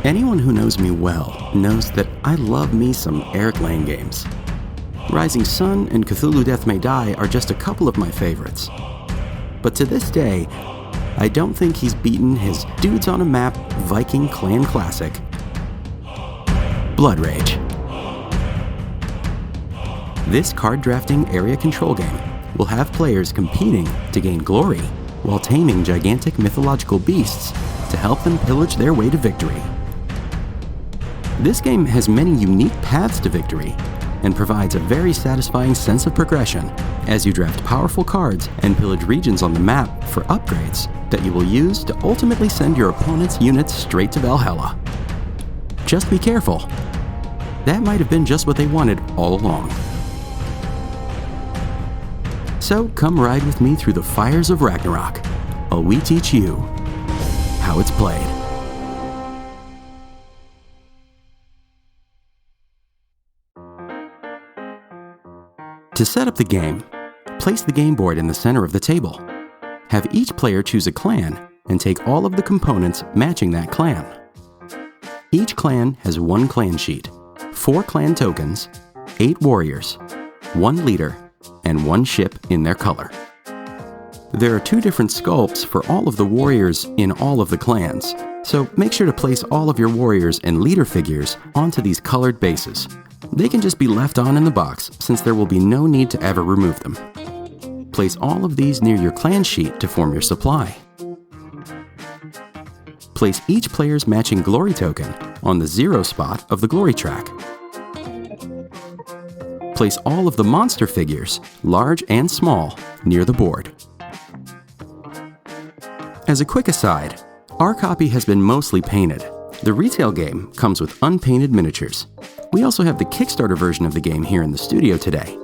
Anyone who knows me well knows that I love me some Eric Lang games. Rising Sun and Cthulhu Death May Die are just a couple of my favorites. But to this day, I don't think he's beaten his Dudes on a Map Viking clan classic, Blood Rage. This card drafting area control game will have players competing to gain glory while taming gigantic mythological beasts to help them pillage their way to victory. This game has many unique paths to victory and provides a very satisfying sense of progression as you draft powerful cards and pillage regions on the map for upgrades that you will use to ultimately send your opponent's units straight to Valhalla. Just be careful. That might have been just what they wanted all along. So come ride with me through the fires of Ragnarok while we teach you how it's played. To set up the game, place the game board in the center of the table. Have each player choose a clan and take all of the components matching that clan. Each clan has one clan sheet, 4 clan tokens, 8 warriors, 1 leader, and 1 ship in their color. There are 2 different sculpts for all of the warriors in all of the clans, so make sure to place all of your warriors and leader figures onto these colored bases. They can just be left on in the box since there will be no need to ever remove them. Place all of these near your clan sheet to form your supply. Place each player's matching glory token on the 0 spot of the glory track. Place all of the monster figures, large and small, near the board. As a quick aside, our copy has been mostly painted. The retail game comes with unpainted miniatures. We also have the Kickstarter version of the game here in the studio today,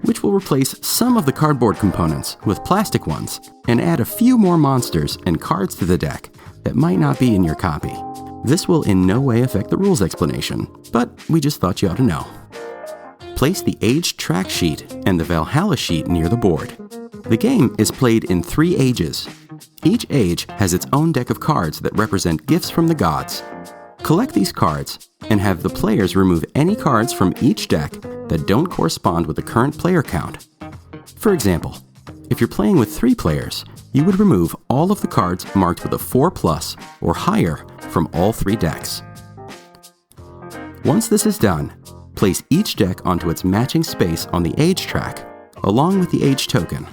which will replace some of the cardboard components with plastic ones and add a few more monsters and cards to the deck that might not be in your copy. This will in no way affect the rules explanation, but we just thought you ought to know. Place the Age track sheet and the Valhalla sheet near the board. The game is played in 3 ages. Each age has its own deck of cards that represent gifts from the gods. Collect these cards and have the players remove any cards from each deck that don't correspond with the current player count. For example, if you're playing with 3 players, you would remove all of the cards marked with a 4+ or higher from all 3 decks. Once this is done, place each deck onto its matching space on the age track, along with the age token.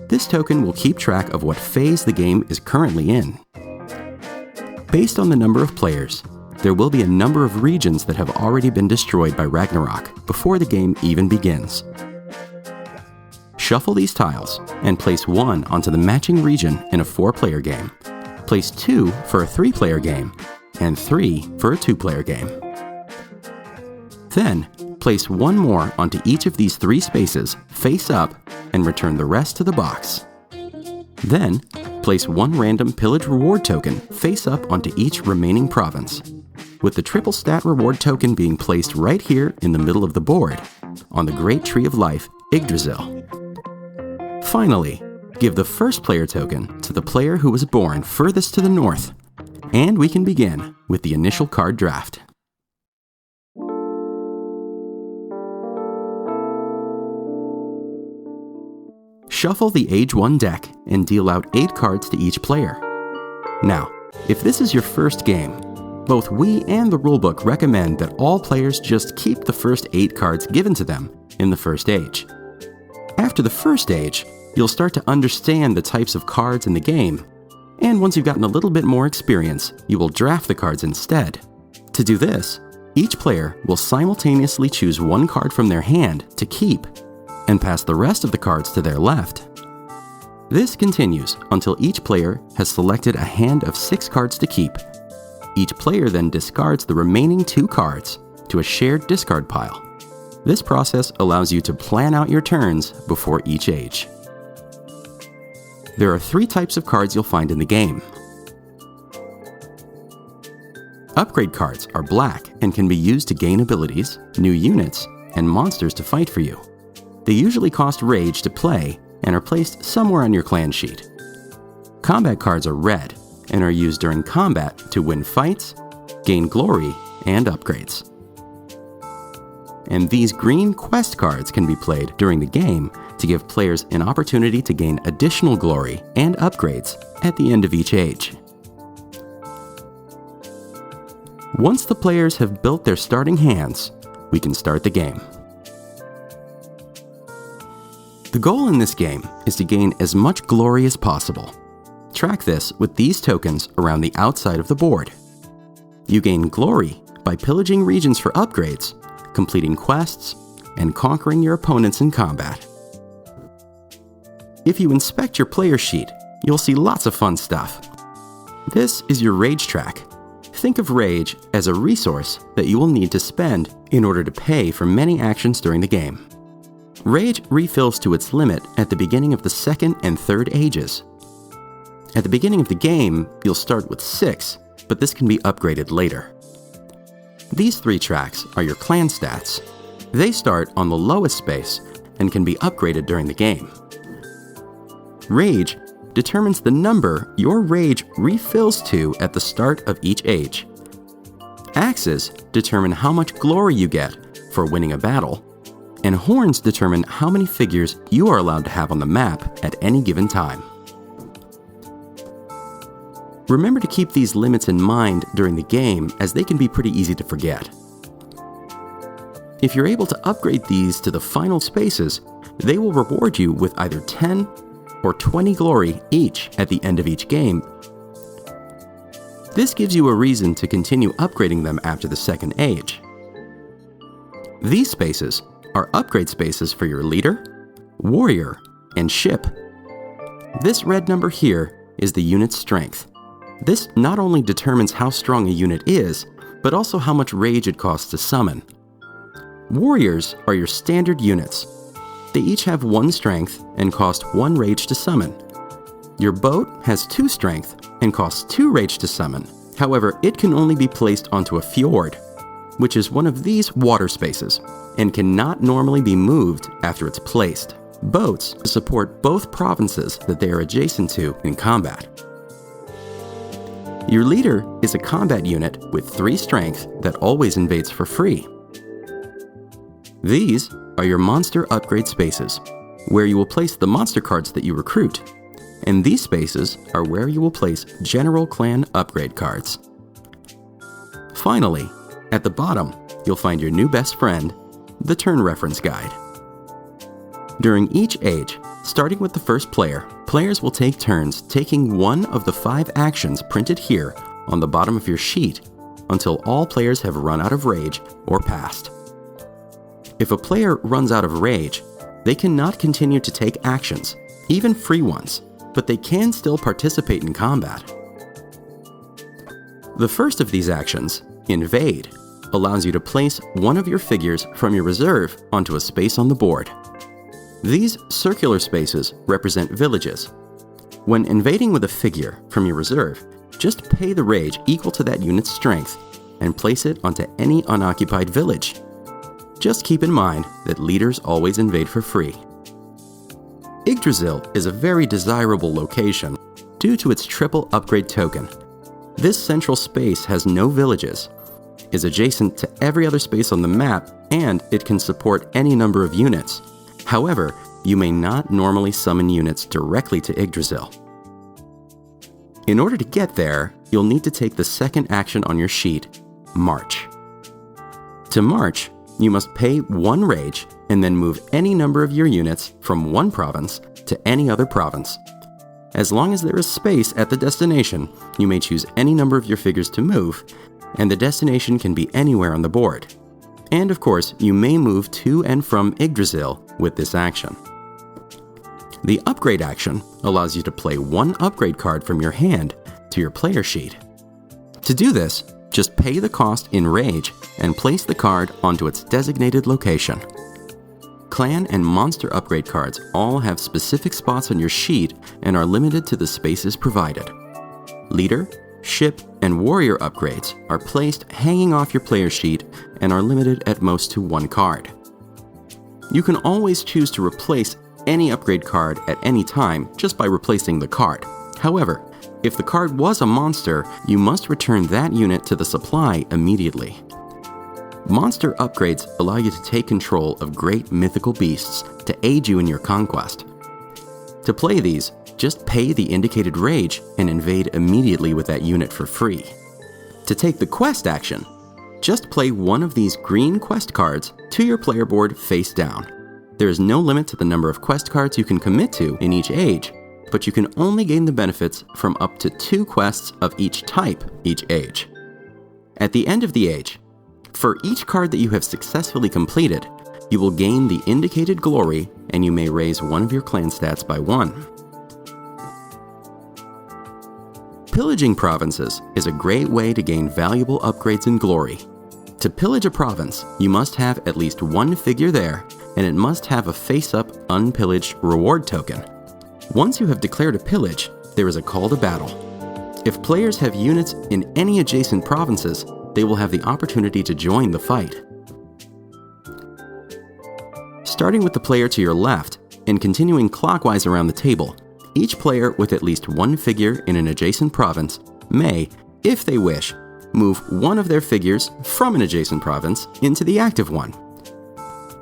This token will keep track of what phase the game is currently in. Based on the number of players, there will be a number of regions that have already been destroyed by Ragnarok before the game even begins. Shuffle these tiles and place 1 onto the matching region in a 4-player game. Place 2 for a 3-player game, and 3 for a 2-player game. Then, place 1 more onto each of these 3 spaces face up and return the rest to the box. Then, place 1 random pillage reward token face up onto each remaining province, with the triple stat reward token being placed right here in the middle of the board, on the Great Tree of Life, Yggdrasil. Finally, give the first player token to the player who was born furthest to the north, and we can begin with the initial card draft. Shuffle the Age 1 deck and deal out 8 cards to each player. Now, if this is your first game, both we and the rulebook recommend that all players just keep the first 8 cards given to them in the first age. After the first age, you'll start to understand the types of cards in the game, and once you've gotten a little bit more experience, you will draft the cards instead. To do this, each player will simultaneously choose 1 card from their hand to keep, and pass the rest of the cards to their left. This continues until each player has selected a hand of 6 cards to keep. Each player then discards the remaining 2 cards to a shared discard pile. This process allows you to plan out your turns before each age. There are 3 types of cards you'll find in the game. Upgrade cards are black and can be used to gain abilities, new units, and monsters to fight for you. They usually cost rage to play and are placed somewhere on your clan sheet. Combat cards are red and are used during combat to win fights, gain glory and upgrades. And these green quest cards can be played during the game to give players an opportunity to gain additional glory and upgrades at the end of each age. Once the players have built their starting hands, we can start the game. The goal in this game is to gain as much glory as possible. Track this with these tokens around the outside of the board. You gain glory by pillaging regions for upgrades, completing quests, and conquering your opponents in combat. If you inspect your player sheet, you'll see lots of fun stuff. This is your rage track. Think of rage as a resource that you will need to spend in order to pay for many actions during the game. Rage refills to its limit at the beginning of the second and third ages. At the beginning of the game, you'll start with 6, but this can be upgraded later. These 3 tracks are your Clanstats. They start on the lowest space and can be upgraded during the game. Rage determines the number your rage refills to at the start of each age. Axes determine how much glory you get for winning a battle, and horns determine how many figures you are allowed to have on the map at any given time. Remember to keep these limits in mind during the game, as they can be pretty easy to forget. If you're able to upgrade these to the final spaces, they will reward you with either 10 or 20 glory each at the end of each game. This gives you a reason to continue upgrading them after the second age. These spaces are upgrade spaces for your leader, warrior, and ship. This red number here is the unit's strength. This not only determines how strong a unit is, but also how much rage it costs to summon. Warriors are your standard units. They each have 1 strength and cost 1 rage to summon. Your boat has 2 strength and costs 2 rage to summon. However, it can only be placed onto a fjord, which is one of these water spaces, and cannot normally be moved after it's placed. Boats support both provinces that they are adjacent to in combat. Your leader is a combat unit with 3 strength that always invades for free. These are your monster upgrade spaces, where you will place the monster cards that you recruit, and these spaces are where you will place general clan upgrade cards. Finally, at the bottom, you'll find your new best friend, the turn reference guide. During each age, starting with the first player, players will take turns taking one of the 5 actions printed here on the bottom of your sheet until all players have run out of rage or passed. If a player runs out of rage, they cannot continue to take actions, even free ones, but they can still participate in combat. The first of these actions, Invade, allows you to place one of your figures from your reserve onto a space on the board. These circular spaces represent villages. When invading with a figure from your reserve, just pay the rage equal to that unit's strength and place it onto any unoccupied village. Just keep in mind that leaders always invade for free. Yggdrasil is a very desirable location due to its triple upgrade token. This central space has no villages, is adjacent to every other space on the map, and it can support any number of units. However, you may not normally summon units directly to Yggdrasil. In order to get there, you'll need to take the second action on your sheet, March. To march, you must pay 1 rage and then move any number of your units from one province to any other province. As long as there is space at the destination, you may choose any number of your figures to move, and the destination can be anywhere on the board. And of course, you may move to and from Yggdrasil with this action. The upgrade action allows you to play 1 upgrade card from your hand to your player sheet. To do this, just pay the cost in rage and place the card onto its designated location. Clan and monster upgrade cards all have specific spots on your sheet and are limited to the spaces provided. Leader, ship, and warrior upgrades are placed hanging off your player sheet and are limited at most to 1 card. You can always choose to replace any upgrade card at any time just by replacing the card. However, If the card was a monster, you must return that unit to the supply immediately. Monster upgrades allow you to take control of great mythical beasts to aid you in your conquest. To play these, just pay the indicated rage and invade immediately with that unit for free. To take the quest action, just play one of these green quest cards to your player board face down. There is no limit to the number of quest cards you can commit to in each age, but you can only gain the benefits from up to 2 quests of each type each age. At the end of the age, for each card that you have successfully completed, you will gain the indicated glory and you may raise one of your clan stats by 1. Pillaging provinces is a great way to gain valuable upgrades and glory. To pillage a province, you must have at least 1 figure there, and it must have a face-up, unpillaged reward token. Once you have declared a pillage, there is a call to battle. If players have units in any adjacent provinces, they will have the opportunity to join the fight. Starting with the player to your left and continuing clockwise around the table, each player with at least 1 figure in an adjacent province may, if they wish, move one of their figures from an adjacent province into the active one.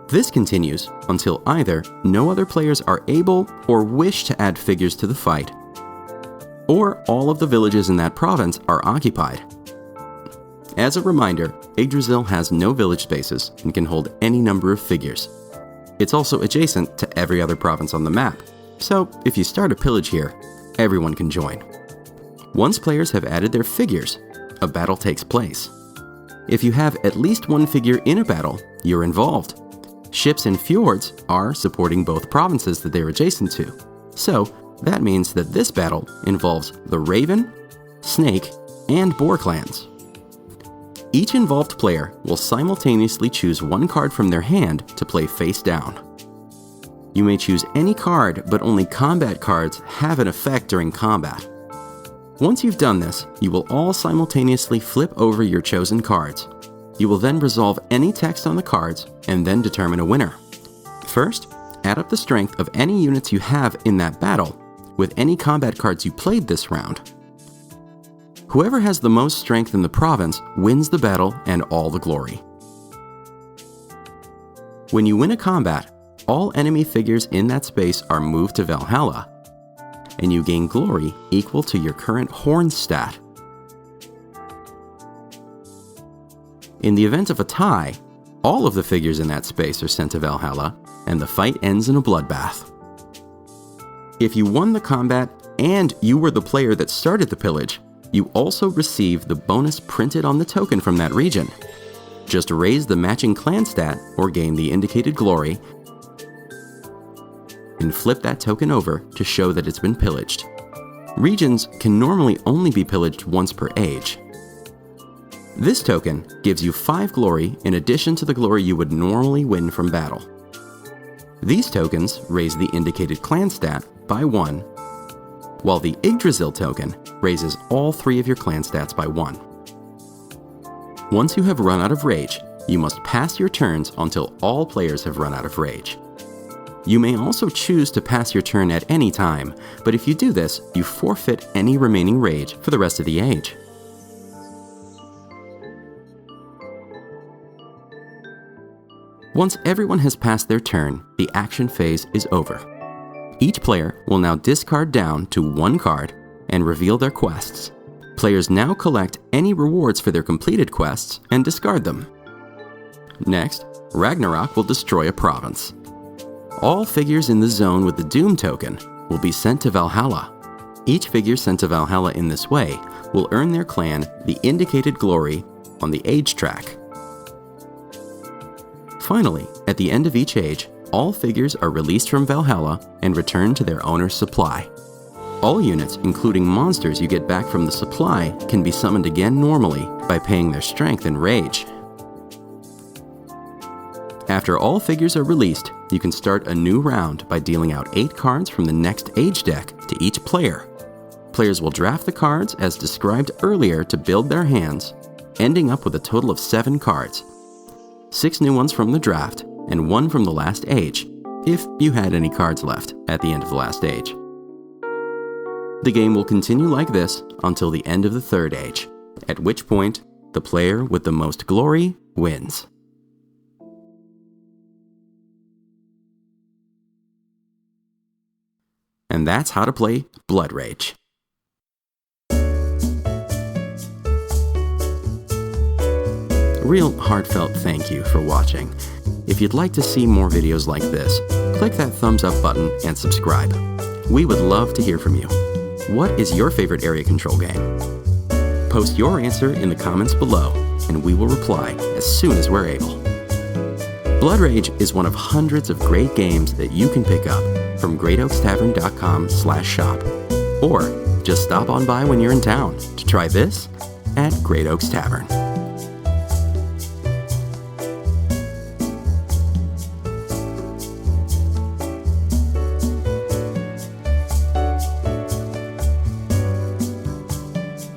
This continues until either no other players are able or wish to add figures to the fight, or all of the villages in that province are occupied. As a reminder, Yggdrasil has no village spaces and can hold any number of figures. It's also adjacent to every other province on the map, so if you start a pillage here, everyone can join. Once players have added their figures, a battle takes place. If you have at least 1 figure in a battle, you're involved. Ships and fjords are supporting both provinces that they're adjacent to, so that means that this battle involves the Raven, Snake, and Boar clans. Each involved player will simultaneously choose 1 card from their hand to play face down. You may choose any card, but only combat cards have an effect during combat. Once you've done this, you will all simultaneously flip over your chosen cards. You will then resolve any text on the cards and then determine a winner. First, add up the strength of any units you have in that battle with any combat cards you played this round. Whoever has the most strength in the province wins the battle and all the glory. When you win a combat, all enemy figures in that space are moved to Valhalla, and you gain glory equal to your current horn stat. In the event of a tie, all of the figures in that space are sent to Valhalla, and the fight ends in a bloodbath. If you won the combat and you were the player that started the pillage, you also receive the bonus printed on the token from that region. Just raise the matching clan stat or gain the indicated glory, and flip that token over to show that it's been pillaged. Regions can normally only be pillaged once per age. This token gives you 5 glory in addition to the glory you would normally win from battle. These tokens raise the indicated clan stat by 1, while the Yggdrasil token raises all 3 of your clan stats by 1. Once you have run out of rage, you must pass your turns until all players have run out of rage. You may also choose to pass your turn at any time, but if you do this, you forfeit any remaining rage for the rest of the age. Once everyone has passed their turn, the action phase is over. Each player will now discard down to 1 card and reveal their quests. Players now collect any rewards for their completed quests and discard them. Next, Ragnarok will destroy a province. All figures in the zone with the Doom token will be sent to Valhalla. Each figure sent to Valhalla in this way will earn their clan the indicated glory on the age track. Finally, at the end of each age, all figures are released from Valhalla and returned to their owner's supply. All units, including monsters you get back from the supply, can be summoned again normally by paying their strength and rage. After all figures are released, you can start a new round by dealing out 8 cards from the next age deck to each player. Players will draft the cards as described earlier to build their hands, ending up with a total of 7 cards. 6 new ones from the draft, and 1 from the last age, if you had any cards left at the end of the last age. The game will continue like this until the end of the Third Age, at which point the player with the most glory wins. And that's how to play Blood Rage. A real heartfelt thank you for watching. If you'd like to see more videos like this, click that thumbs up button and subscribe. We would love to hear from you. What is your favorite area control game? Post your answer in the comments below, and we will reply as soon as we're able. Blood Rage is one of hundreds of great games that you can pick up from greatoakstavern.com/shop, or just stop on by when you're in town to try this at Great Oaks Tavern.